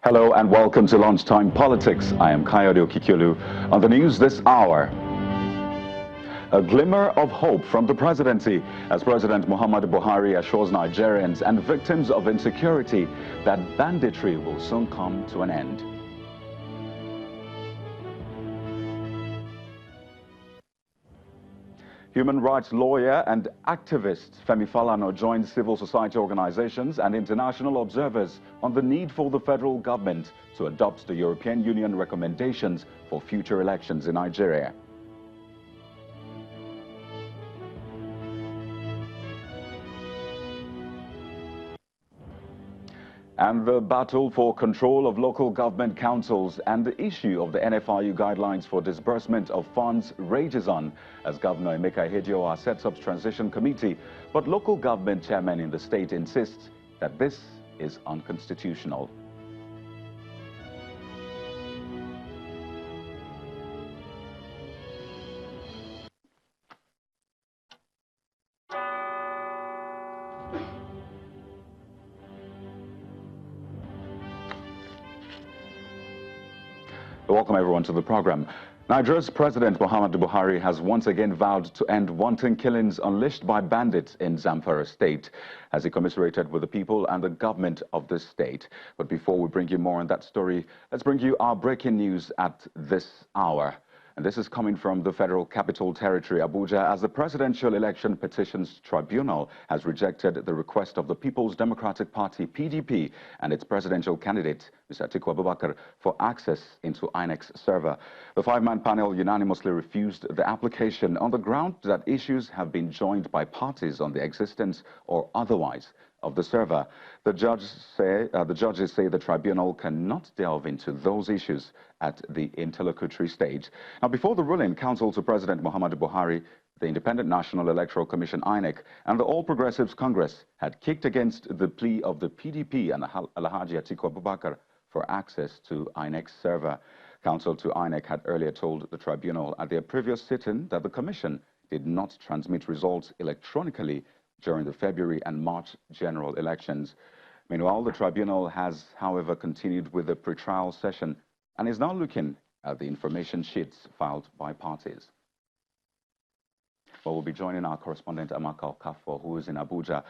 Hello and welcome to Lunchtime Politics. I am Kayode Okikiolu. On the news this hour, a glimmer of hope from the presidency as President Muhammadu Buhari assures Nigerians and victims of insecurity that banditry will soon come to an end. Human rights lawyer and activist Femi Falana joins civil society organizations and international observers on the need for the federal government to adopt the European Union recommendations for future elections in Nigeria. And the battle for control of local government councils and the issue of the NFRU guidelines for disbursement of funds rages on as Governor Emeka Ihedioha sets up transition committee. But local government chairman in the state insists that this is unconstitutional. Welcome everyone to the program. Nigeria's President Muhammadu Buhari has once again vowed to end wanton killings unleashed by bandits in Zamfara state as he commiserated with the people and the government of the state. But before we bring you more on that story, let's bring you our breaking news at this hour. And this is coming from the Federal Capital Territory, Abuja, as the Presidential Election Petitions Tribunal has rejected the request of the People's Democratic Party, PDP, and its presidential candidate, Mr. Atiku Abubakar, for access into INEC's server. The five-man panel unanimously refused the application on the ground that issues have been joined by parties on the existence or otherwise of the server. The judges say the tribunal cannot delve into those issues at the interlocutory stage. Now, before the ruling, counsel to President Muhammadu Buhari, the Independent National Electoral Commission, INEC, and the All Progressives Congress had kicked against the plea of the PDP and Alhaji Atiku Abubakar for access to INEC's server. Counsel to INEC had earlier told the tribunal at their previous sit-in that the commission did not transmit results electronically during the February and March general elections. Meanwhile, the tribunal has, however, continued with the pre-trial session and is now looking at the information sheets filed by parties. Well, we'll be joining our correspondent Amaka Okafor, who is in Abuja,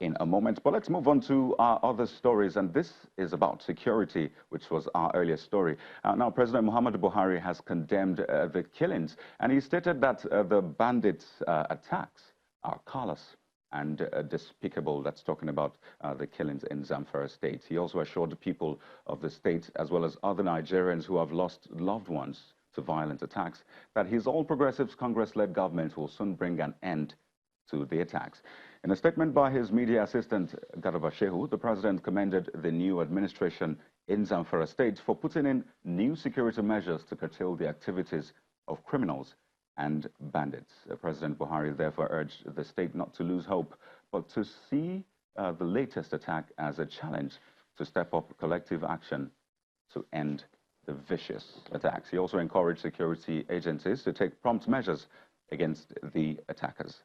in a moment. But let's move on to our other stories, and this is about security, which was our earlier story. Now, President Muhammadu Buhari has condemned the killings, and he stated that the bandits' attacks are callous and despicable. That's talking about the killings in Zamfara state. He also assured the people of the state, as well as other Nigerians who have lost loved ones to violent attacks, that his All Progressives Congress-led government will soon bring an end to the attacks. In a statement by his media assistant, Garba Shehu, the president commended the new administration in Zamfara state for putting in new security measures to curtail the activities of criminals and bandits. President Buhari therefore urged the state not to lose hope, but to see the latest attack as a challenge to step up collective action to end the vicious attacks. He also encouraged security agencies to take prompt measures against the attackers.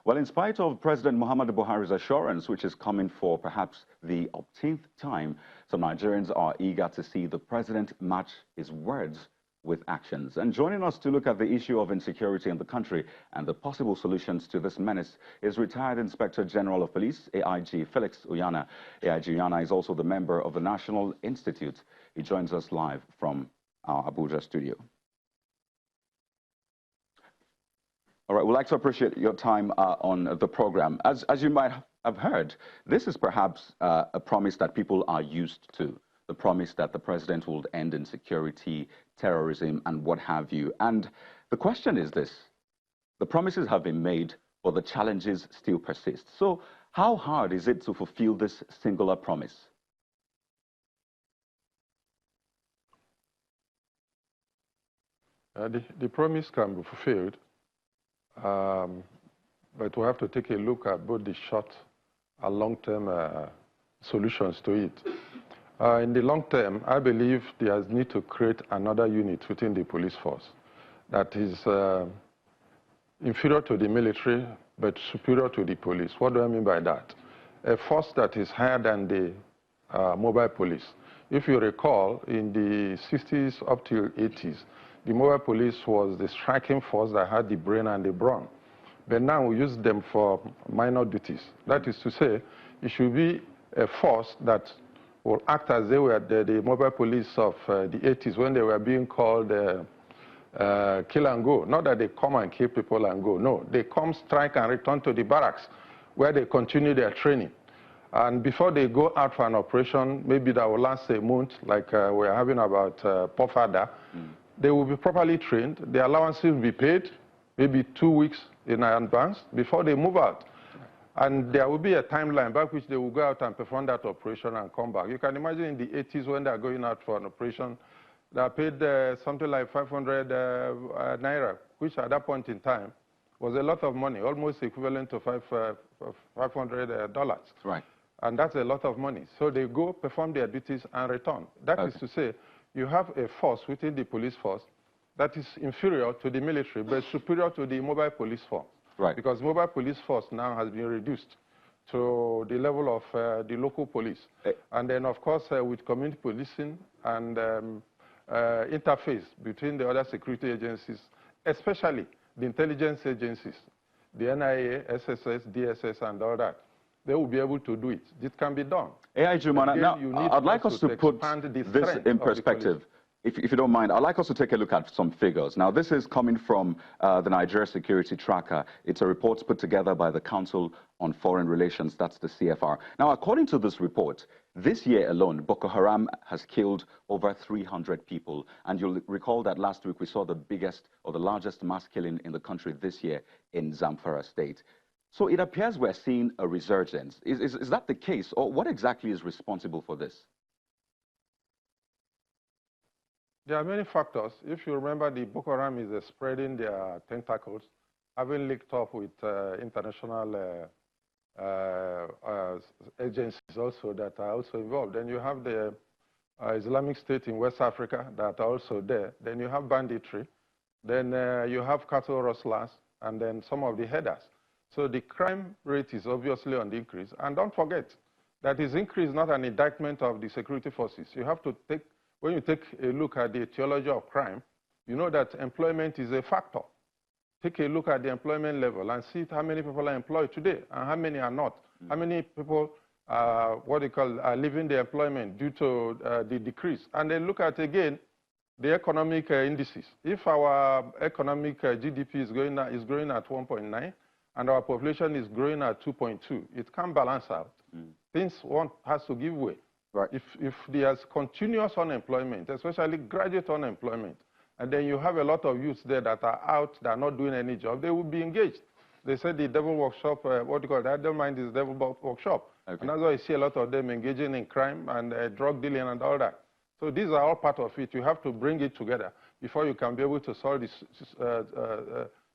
Well, in spite of President Muhammadu Buhari's assurance, which is coming for perhaps the 18th time, some Nigerians are eager to see the president match his words with actions. And joining us to look at the issue of insecurity in the country and the possible solutions to this menace is retired Inspector General of Police, AIG Felix Uyana. AIG Uyana is also the member of the National Institute. He joins us live from our Abuja studio. All right, we'd like to appreciate your time on the program. As you might have heard, this is perhaps a promise that people are used to. The promise that the president will end insecurity, terrorism, and what have you. And the question is this: the promises have been made, but the challenges still persist. So how hard is it to fulfill this singular promise? The promise can be fulfilled, but we have to take a look at both the short and long-term solutions to it. In the long term, I believe there is need to create another unit within the police force that is inferior to the military, but superior to the police. What do I mean by that? A force that is higher than the mobile police. If you recall, in the 60s up to 80s, the mobile police was the striking force that had the brain and the brawn. But now we use them for minor duties. That is to say, it should be a force that will act as they were the mobile police of the 80s when they were being called kill and go. Not that they come and kill people and go. No, they come, strike, and return to the barracks where they continue their training. And before they go out for an operation, maybe that will last a month, like we're having about Pofada, they will be properly trained. The allowances will be paid, maybe 2 weeks in advance before they move out. And there will be a timeline by which they will go out and perform that operation and come back. You can imagine in the 80s when they are going out for an operation, they are paid something like 500 naira, which at that point in time was a lot of money, almost equivalent to $500. Right. And that's a lot of money. So they go, perform their duties, and return. That is to say, you have a force within the police force that is inferior to the military, but superior to the mobile police force. Right. Because mobile police force now has been reduced to the level of the local police. And then, of course, with community policing and interface between the other security agencies, especially the intelligence agencies, the NIA, SSS, DSS, and all that, they will be able to do it. It can be done. AIG Umana, now, I'd like us to put this in perspective. If you don't mind, I'd like us to take a look at some figures. Now, this is coming from the Nigeria Security Tracker. It's a report put together by the Council on Foreign Relations, that's the CFR. Now, according to this report, this year alone, Boko Haram has killed over 300 people. And you'll recall that last week we saw the biggest or the largest mass killing in the country this year in Zamfara State. So it appears we're seeing a resurgence. Is that the case? Or what exactly is responsible for this? There are many factors. If you remember, the Boko Haram is spreading their tentacles, having linked up with international agencies also that are also involved. Then you have the Islamic State in West Africa that are also there. Then you have banditry. Then you have cattle rustlers, and then some of the headers. So the crime rate is obviously on the increase. And don't forget that this increase is not an indictment of the security forces. You have to take, when you take a look at the etiology of crime, you know that employment is a factor. Take a look at the employment level and see how many people are employed today and how many are not. How many people are leaving the employment due to the decrease. And then look at, again, the economic indices. If our economic GDP is growing at 1.9, and our population is growing at 2.2, it can balance out. Things has to give way. Right. If there's continuous unemployment, especially graduate unemployment, and then you have a lot of youths there that are out, that are not doing any job, they will be engaged. They said the devil workshop, the idle mind is the devil workshop. Okay. And that's why you see a lot of them engaging in crime and drug dealing and all that. So these are all part of it. You have to bring it together before you can be able to solve this.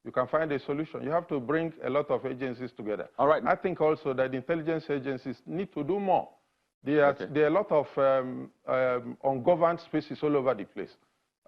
You can find a solution. You have to bring a lot of agencies together. All right. I think also that intelligence agencies need to do more. There are a lot of ungoverned spaces all over the place.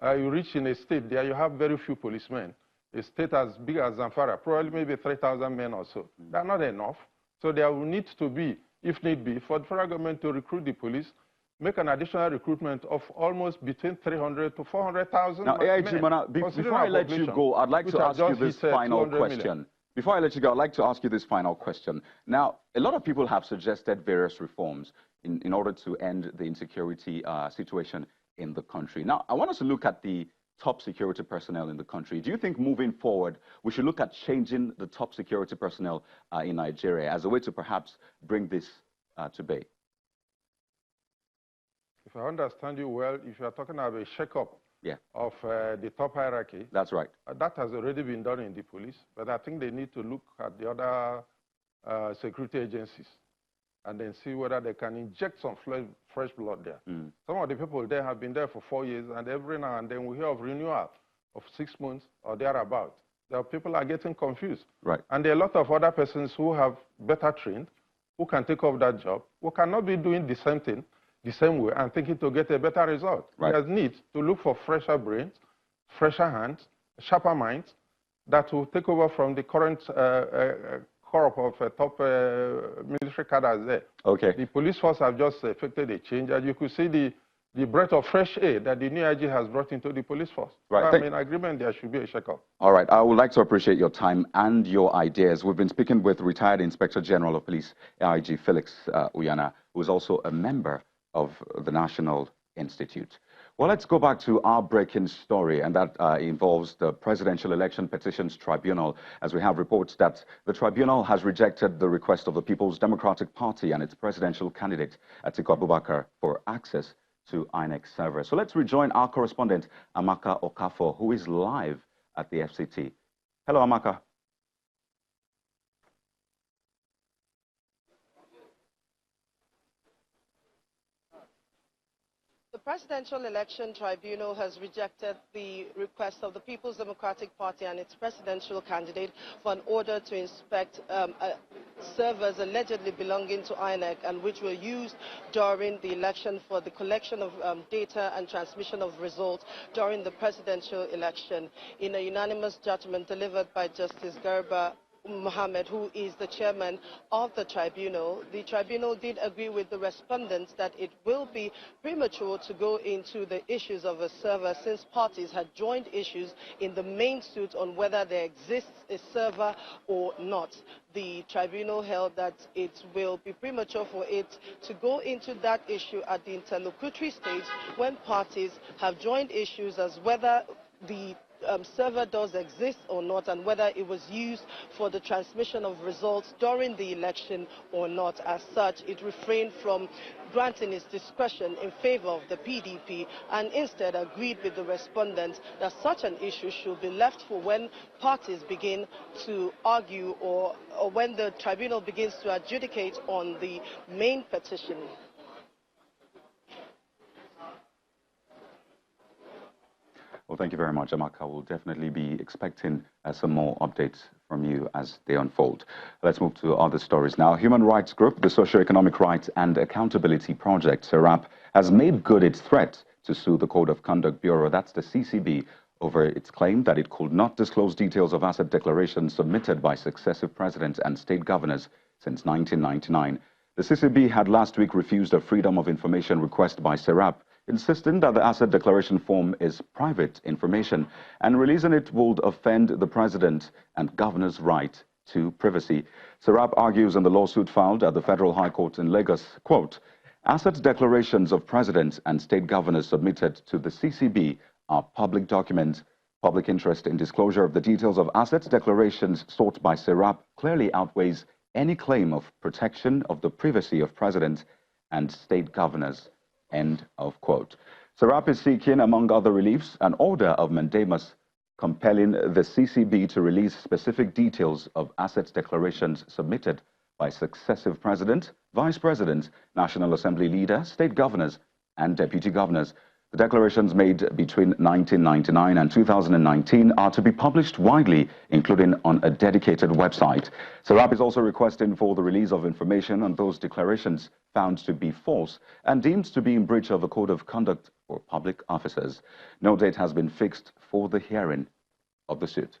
You reach in a state, there you have very few policemen. A state as big as Zamfara, probably maybe 3,000 men or so. They're not enough. So there will need to be, if need be, for the federal government to recruit the police, make an additional recruitment of almost between 300 to 400,000 Now, AIG Mana, before I let you go, I'd like to ask you this final question. Before I let you go, I'd like to ask you this final question. Now, a lot of people have suggested various reforms in order to end the insecurity situation in the country. Now, I want us to look at the top security personnel in the country. Do you think moving forward, we should look at changing the top security personnel in Nigeria as a way to perhaps bring this to bay? If I understand you well, if you are talking about a shake-up of the top hierarchy. That's right. That has already been done in the police, but I think they need to look at the other security agencies and then see whether they can inject some fresh blood there. Some of the people there have been there for 4 years, and every now and then we hear of renewal of 6 months or thereabout. The people are getting confused. Right. And there are a lot of other persons who have better trained, who can take over that job, who cannot be doing the same thing the same way and thinking to get a better result. Right. There's need to look for fresher brains, fresher hands, sharper minds that will take over from the current corps of top military cadres there. Okay. The police force have just effected a change, and you could see the breath of fresh air that the new IG has brought into the police force. Right. I'm in agreement there should be a check-up. All right. I would like to appreciate your time and your ideas. We've been speaking with retired Inspector General of Police, AIG Felix Uyana, who is also a member of the National Institute. Well, let's go back to our breaking story, and that involves the Presidential Election Petitions Tribunal, as we have reports that the tribunal has rejected the request of the People's Democratic Party and its presidential candidate, Atiku Abubakar, for access to INEC servers. So let's rejoin our correspondent, Amaka Okafor, who is live at the FCT. Hello, Amaka. The Presidential Election Tribunal has rejected the request of the People's Democratic Party and its presidential candidate for an order to inspect servers allegedly belonging to INEC and which were used during the election for the collection of data and transmission of results during the presidential election. In a unanimous judgment delivered by Justice Garba Mohammed, who is the chairman of the tribunal did agree with the respondents that it will be premature to go into the issues of a server since parties had joined issues in the main suit on whether there exists a server or not. The tribunal held that it will be premature for it to go into that issue at the interlocutory stage when parties have joined issues as whether the server does exist or not and whether it was used for the transmission of results during the election or not. As such, it refrained from granting its discretion in favor of the PDP and instead agreed with the respondents that such an issue should be left for when parties begin to argue or when the tribunal begins to adjudicate on the main petition. Well, thank you very much, Amaka. We'll definitely be expecting some more updates from you as they unfold. Let's move to other stories now. Human rights group, the SocioEconomic Rights and Accountability Project, SERAP, has made good its threat to sue the Code of Conduct Bureau, that's the CCB, over its claim that it could not disclose details of asset declarations submitted by successive presidents and state governors since 1999. The CCB had last week refused a Freedom of Information request by SERAP, insisting that the asset declaration form is private information and releasing it would offend the president and governor's right to privacy. SERAP argues in the lawsuit filed at the Federal High Court in Lagos, quote, asset declarations of presidents and state governors submitted to the CCB are public documents. Public interest in disclosure of the details of asset declarations sought by SERAP clearly outweighs any claim of protection of the privacy of presidents and state governors. End of quote. SERAP is seeking, among other reliefs, an order of mandamus compelling the CCB to release specific details of assets declarations submitted by successive presidents, vice presidents, National Assembly leaders, state governors, and deputy governors. The declarations made between 1999 and 2019 are to be published widely, including on a dedicated website. SERAP is also requesting for the release of information on those declarations found to be false and deemed to be in breach of the Code of Conduct for public officers. No date has been fixed for the hearing of the suit.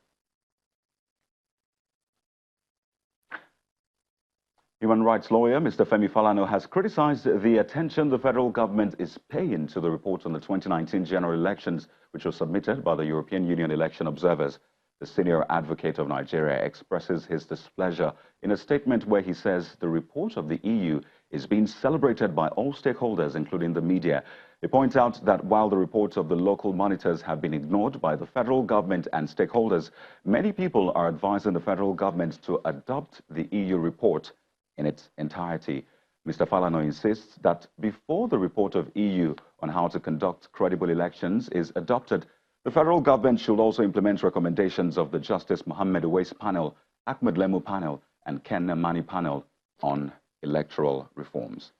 Human rights lawyer Mr. Femi Falana has criticized the attention the federal government is paying to the report on the 2019 general elections, which was submitted by the European Union election observers. The senior advocate of Nigeria expresses his displeasure in a statement where he says the report of the EU is being celebrated by all stakeholders, including the media. He points out that while the reports of the local monitors have been ignored by the federal government and stakeholders, many people are advising the federal government to adopt the EU report in its entirety. Mr. Falana insists that before the report of EU on how to conduct credible elections is adopted, the federal government should also implement recommendations of the Justice Mohammed Uwais panel, Ahmed Lemu panel, and Ken Namani panel on electoral reforms.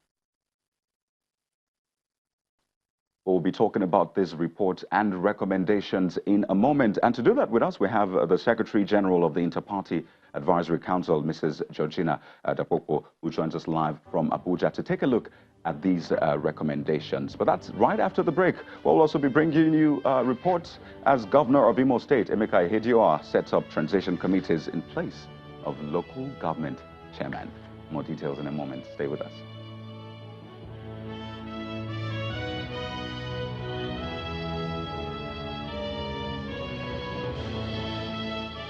We'll be talking about this report and recommendations in a moment. And to do that with us, we have the Secretary General of the Inter-Party Advisory Council, Mrs. Georgina Dapopo, who joins us live from Abuja to take a look at these recommendations. But that's right after the break. We'll also be bringing you reports as Governor of Imo State, Emeka Ihedioha, sets up transition committees in place of local government chairman. More details in a moment. Stay with us.